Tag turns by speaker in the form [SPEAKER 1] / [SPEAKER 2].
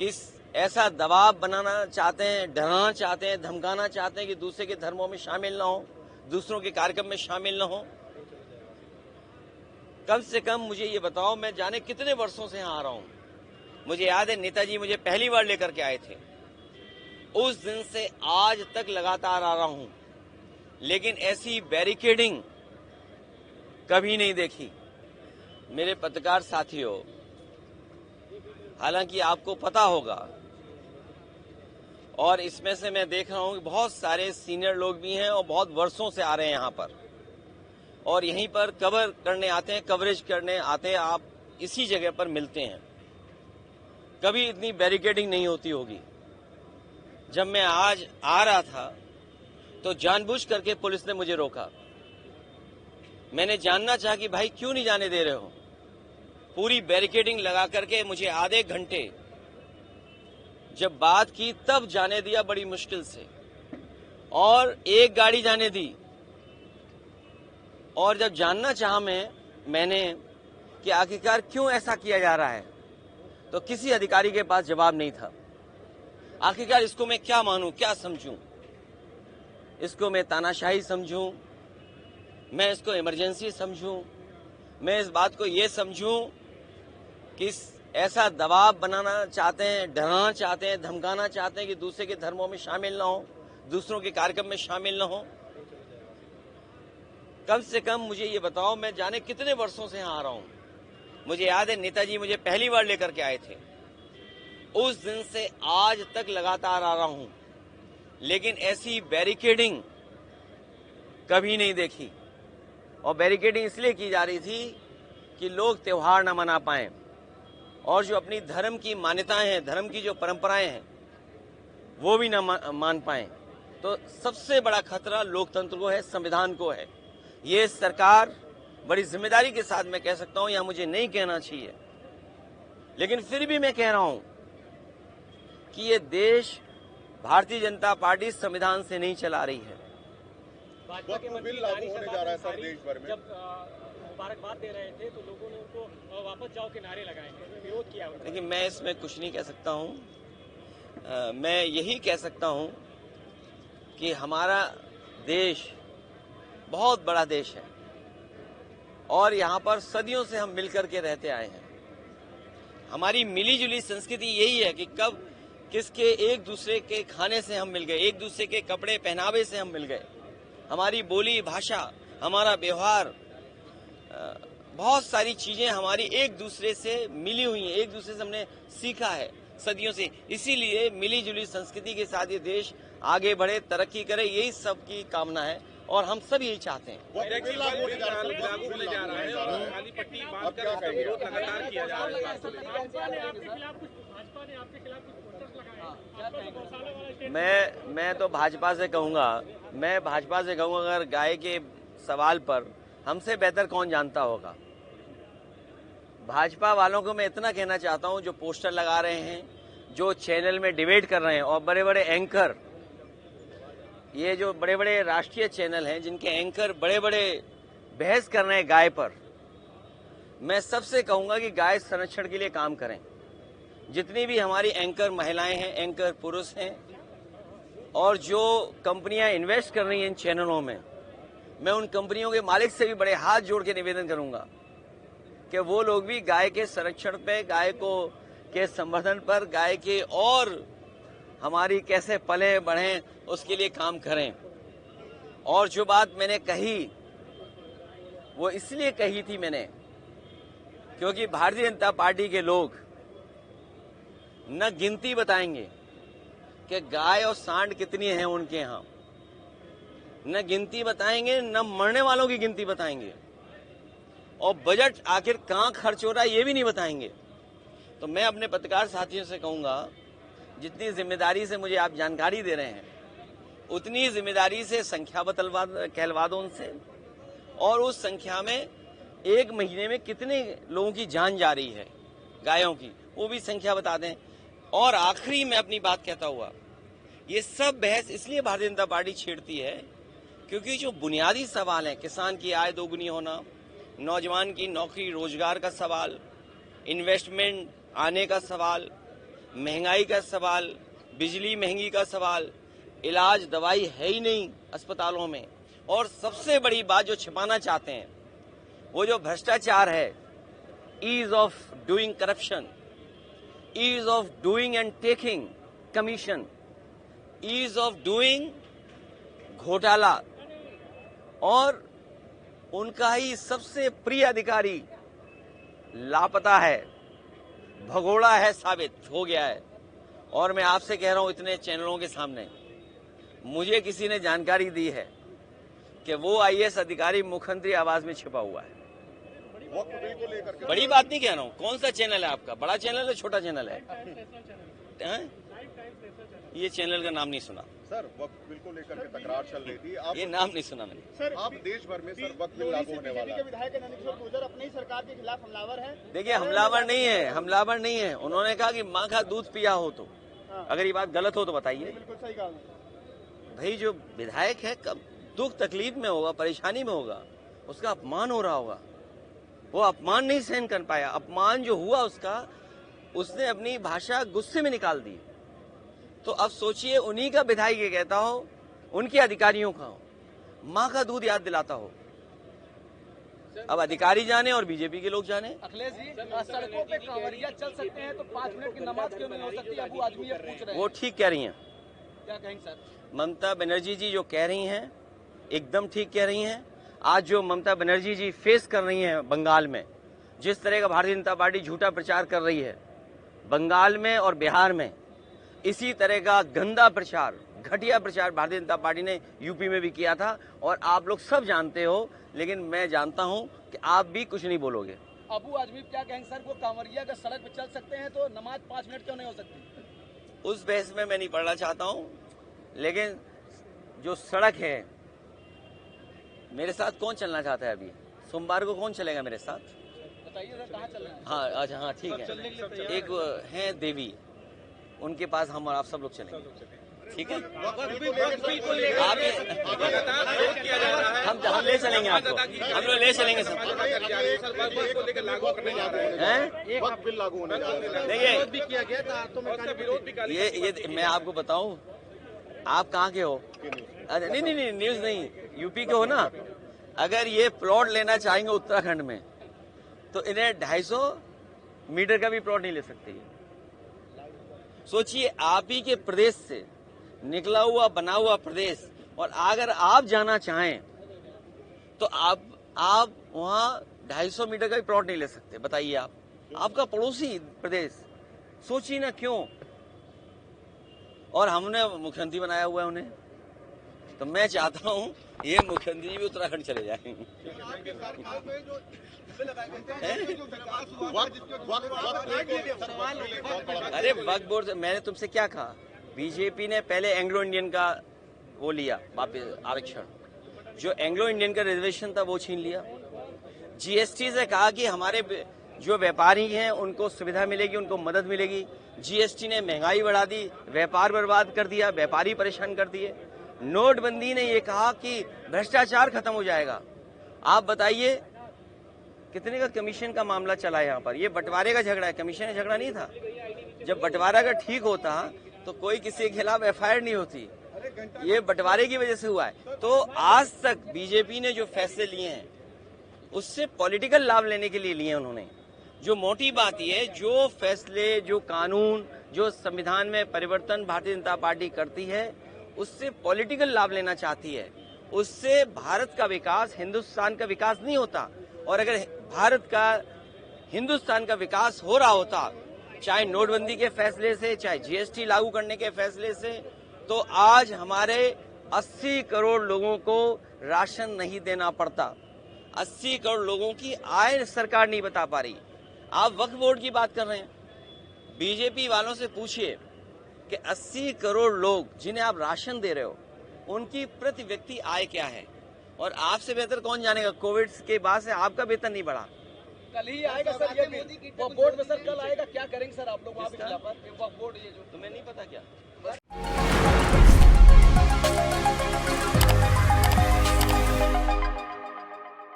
[SPEAKER 1] कि ऐसा दबाव बनाना चाहते हैं, डराना चाहते हैं, धमकाना चाहते हैं कि दूसरे के धर्मों में शामिल ना हो, दूसरों के कार्यक्रम में शामिल ना हो। कम से कम मुझे ये बताओ, मैं जाने कितने वर्षों से यहाँ आ रहा हूँ। मुझे याद है नेताजी मुझे पहली बार लेकर के आए थे, उस दिन से आज तक लगातार आ रहा हूँ, लेकिन ऐसी बैरिकेडिंग कभी नहीं देखी। मेरे पत्रकार साथियों, हालांकि आपको पता होगा, और इसमें से मैं देख रहा हूं कि बहुत सारे सीनियर लोग भी हैं और बहुत वर्षों से आ रहे हैं यहां पर, और यहीं पर कवर करने आते हैं, कवरेज करने आते हैं। आप इसी जगह पर मिलते हैं। कभी इतनी बैरिकेडिंग नहीं होती होगी। जब मैं आज आ रहा था तो जानबूझ करके पुलिस ने मुझे रोका। मैंने जानना चाहा कि भाई क्यों नहीं जाने दे रहे हो। पूरी बैरिकेडिंग लगा करके मुझे आधे घंटे जब बात की तब जाने दिया, बड़ी मुश्किल से, और एक गाड़ी जाने दी। और जब जानना चाहा मैंने कि आखिरकार क्यों ऐसा किया जा रहा है, तो किसी अधिकारी के पास जवाब नहीं था। आखिरकार इसको मैं क्या मानूं, क्या समझूं? इसको मैं तानाशाही समझूं, मैं इसको इमरजेंसी समझूं, मैं इस बात को ये समझूं कि ऐसा दबाव बनाना चाहते हैं, डराना चाहते हैं, धमकाना चाहते हैं कि दूसरे के धर्मों में शामिल ना हो, दूसरों के कार्यक्रम में शामिल ना हो। कम से कम मुझे ये बताओ, मैं जाने कितने वर्षों से यहाँ आ रहा हूँ। मुझे याद है नेताजी मुझे पहली बार लेकर के आए थे, उस दिन से आज तक लगातार आ रहा हूँ, लेकिन ऐसी बैरिकेडिंग कभी नहीं देखी। और बैरिकेडिंग इसलिए की जा रही थी कि लोग त्योहार न मना पाएं, और जो अपनी धर्म की मान्यताएं हैं, धर्म की जो परंपराएं हैं, वो भी न मान पाएं। तो सबसे बड़ा खतरा लोकतंत्र को है, संविधान को है। ये सरकार बड़ी जिम्मेदारी के साथ मैं कह सकता हूं, या मुझे नहीं कहना चाहिए, लेकिन फिर भी मैं कह रहा हूं कि ये देश भारतीय जनता पार्टी संविधान से नहीं चला रही है।
[SPEAKER 2] भाजपा के मंत्री लागू होने जा रहा है सर देश भर में। जब मुबारकबाद दे रहे थे तो लोगों ने उनको वापस जाओ के नारे लगाए, विरोध किया।
[SPEAKER 1] लेकिन मैं इसमें कुछ नहीं कह सकता हूं। मैं यही कह सकता हूं कि हमारा देश बहुत बड़ा देश है, और यहाँ पर सदियों से हम मिलकर के रहते आए हैं। हमारी मिली जुली संस्कृति यही है कि कब किसके एक दूसरे के खाने से हम मिल गए, एक दूसरे के कपड़े पहनावे से हम मिल गए। हमारी बोली भाषा, हमारा व्यवहार, बहुत सारी चीजें हमारी एक दूसरे से मिली हुई हैं, एक दूसरे से हमने सीखा है सदियों से। इसीलिए मिली जुली संस्कृति के साथ ये देश आगे बढ़े, तरक्की करे, यही सबकी कामना है, और हम सब यही चाहते हैं। मैं तो भाजपा से कहूंगा, अगर गाय के सवाल पर हमसे बेहतर कौन जानता होगा। भाजपा वालों को मैं इतना कहना चाहता हूं, जो पोस्टर लगा रहे हैं, जो चैनल में डिबेट कर रहे हैं, और बड़े बड़े एंकर, ये जो बड़े बड़े राष्ट्रीय चैनल हैं जिनके एंकर बड़े बड़े बहस कर रहे हैं गाय पर, मैं सबसे कहूंगा कि गाय संरक्षण के लिए काम करें। जितनी भी हमारी एंकर महिलाएं हैं, एंकर पुरुष हैं, और जो कंपनियां इन्वेस्ट कर रही हैं इन चैनलों में, मैं उन कंपनियों के मालिक से भी बड़े हाथ जोड़ के निवेदन करूंगा कि वो लोग भी गाय के संरक्षण पे, गाय को के संवर्धन पर, गाय के और हमारी कैसे पले बढ़ें उसके लिए काम करें। और जो बात मैंने कही वो इसलिए कही थी मैंने, क्योंकि भारतीय जनता पार्टी के लोग न गिनती बताएंगे कि गाय और सांड कितनी हैं उनके यहाँ, न गिनती बताएंगे, न मरने वालों की गिनती बताएंगे, और बजट आखिर कहाँ खर्च हो रहा है ये भी नहीं बताएंगे। तो मैं अपने पत्रकार साथियों से कहूंगा, जितनी जिम्मेदारी से मुझे आप जानकारी दे रहे हैं, उतनी जिम्मेदारी से संख्या कहलवा दो उनसे, और उस संख्या में एक महीने में कितने लोगों की जान जा रही है गायों की, वो भी संख्या बता दें। और आखिरी में अपनी बात कहता हुआ, ये सब बहस इसलिए भारतीय जनता पार्टी छेड़ती है क्योंकि जो बुनियादी सवाल है, किसान की आय दोगुनी होना, नौजवान की नौकरी रोजगार का सवाल, इन्वेस्टमेंट आने का सवाल, महंगाई का सवाल, बिजली महंगी का सवाल, इलाज दवाई है ही नहीं अस्पतालों में, और सबसे बड़ी बात जो छिपाना चाहते हैं वो जो भ्रष्टाचार है, ease of doing corruption, ease of doing and taking commission, ease of doing घोटाला, और उनका ही सबसे प्रिय अधिकारी लापता है, भगोड़ा है, साबित हो गया है। और मैं आपसे कह रहा हूं इतने चैनलों के सामने, मुझे किसी ने जानकारी दी है कि वो आईएएस अधिकारी मुख्यमंत्री आवास में छिपा हुआ है। बड़ी बात नहीं कह रहा हूं। कौन सा चैनल है आपका, बड़ा चैनल है छोटा चैनल है? ये चैनल का नाम नहीं सुना
[SPEAKER 3] सर। वक्त बिल को लेकर के तकरार चल रही थी, आप
[SPEAKER 1] ये नाम नहीं सुना मैंने।
[SPEAKER 3] सर आप देश भर में सर वक्त बिल लागू होने वाला है।
[SPEAKER 4] विधायक नंदकिशोर गुर्जर अपनी सरकार के खिलाफ हमलावर है।
[SPEAKER 1] देखिए, हमलावर नहीं है, हमलावर नहीं है। उन्होंने कहा कि माँ का दूध पिया हो तो, अगर ये बात गलत हो तो बताइए।
[SPEAKER 4] बिल्कुल सही कहा
[SPEAKER 1] भाई, जो विधायक है कब दुख तकलीफ में होगा, परेशानी में होगा, उसका अपमान हो रहा होगा, वो अपमान नहीं सहन कर पाया। अपमान जो हुआ उसका, उसने अपनी भाषा गुस्से में निकाल दी। तो अब सोचिए, उन्हीं का विधायक ये कहता हो, उनके अधिकारियों का हो, माँ का दूध याद दिलाता हो। अब अधिकारी जाने और बीजेपी के लोग जाने।
[SPEAKER 4] अखिलेश जी, सड़कों पे कांवरिया चल सकते हैं तो 5 मिनट की नमाज क्यों नहीं हो सकती? अबू आदमी ये पूछ रहे हैं।
[SPEAKER 1] वो ठीक कह रही हैं।
[SPEAKER 4] क्या कहेंगे सर?
[SPEAKER 1] ममता बनर्जी जी जो कह रही हैं एकदम ठीक कह रही हैं। आज जो ममता बनर्जी जी फेस कर रही हैं बंगाल में, जिस तरह का भारतीय जनता पार्टी झूठा प्रचार कर रही है बंगाल में और बिहार में, इसी तरह का गंदा प्रचार, घटिया प्रचार भारतीय जनता पार्टी ने यूपी में भी किया था, और आप लोग सब जानते हो। लेकिन मैं जानता हूं कि आप भी कुछ नहीं बोलोगे।
[SPEAKER 4] अबू आजमी क्या कहेंगे सर? वो कांवरिया अगर सड़क पे चल सकते हैं तो नमाज 5 मिनट क्यों नहीं हो सकती?
[SPEAKER 1] उस बहस में मैं नहीं पढ़ना चाहता हूं, लेकिन जो सड़क है, मेरे साथ कौन चलना चाहता है? अभी सोमवार को कौन चलेगा मेरे साथ?
[SPEAKER 4] बताइए सर, कहाँ चल रहे हैं?
[SPEAKER 1] हाँ अच्छा, हाँ ठीक है। एक है देवी, उनके पास हम और आप सब लोग चलेंगे, ठीक है? आप हम ले चलेंगे आपको, हम लोग ले चलेंगे सब।
[SPEAKER 3] वक्त बिल लागू होने जा रहा है।
[SPEAKER 1] देखिए, ये मैं आपको बताऊं, आप कहाँ के हो? नहीं, न्यूज नहीं, यूपी के हो ना। अगर ये प्लॉट लेना चाहेंगे उत्तराखंड में तो इन्हें 250 मीटर का भी प्लॉट नहीं ले सकते। सोचिए, आप ही के प्रदेश से निकला हुआ बना हुआ प्रदेश, और अगर आप जाना चाहें तो आप वहां 250 मीटर का भी प्लॉट नहीं ले सकते। बताइए, आप आपका पड़ोसी प्रदेश, सोचिए ना क्यों। और हमने मुख्यमंत्री बनाया हुआ है उन्हें, तो मैं चाहता हूं ये मुख्यमंत्री भी उत्तराखंड चले जाएंगे। अरे वक्फ बोर्ड, मैंने तुमसे क्या कहा? बीजेपी ने पहले एंग्लो इंडियन का वो लिया वापस आरक्षण, जो एंग्लो इंडियन का रिजर्वेशन था वो छीन लिया। जीएसटी से कहा कि हमारे जो व्यापारी हैं उनको सुविधा मिलेगी, उनको मदद मिलेगी। जीएसटी ने महंगाई बढ़ा दी, व्यापार बर्बाद कर दिया, व्यापारी परेशान कर दिए। नोटबंदी ने ये कहा कि भ्रष्टाचार खत्म हो जाएगा। आप बताइए, कितने का कमीशन का मामला चला है यहाँ पर? ये बंटवारे का झगड़ा है, कमीशन का झगड़ा नहीं था। जब बंटवारा अगर ठीक होता तो कोई किसी के खिलाफ एफआईआर नहीं होती। ये बंटवारे की वजह से हुआ है। तो आज तक बीजेपी ने जो फैसले लिए हैं उससे पॉलिटिकल लाभ लेने के लिए लिए उन्होंने। जो मोटी बात यह है, जो फैसले, जो कानून, जो संविधान में परिवर्तन भारतीय जनता पार्टी करती है, उससे पॉलिटिकल लाभ लेना चाहती है। उससे भारत का विकास, हिंदुस्तान का विकास नहीं होता। और अगर भारत का, हिंदुस्तान का विकास हो रहा होता, चाहे नोटबंदी के फैसले से, चाहे जीएसटी लागू करने के फैसले से, तो आज हमारे 80 करोड़ लोगों को राशन नहीं देना पड़ता। 80 करोड़ लोगों की आय सरकार नहीं बता पा रही। आप वक्फ बोर्ड की बात कर रहे हैं, बीजेपी वालों से पूछिए कि 80 करोड़ लोग जिन्हें आप राशन दे रहे हो, उनकी प्रति व्यक्ति आय क्या है? और आपसे बेहतर कौन जानेगा, कोविड के बाद से आपका वेतन नहीं बढ़ा।
[SPEAKER 4] कल ही आएगा सर ये वक्फ बोर्ड में, सर कल आएगा। क्या करेंगे सर आप लोग वहाँ पे? वक्फ बोर्ड ये जो
[SPEAKER 1] तुम्हें नहीं पता क्या?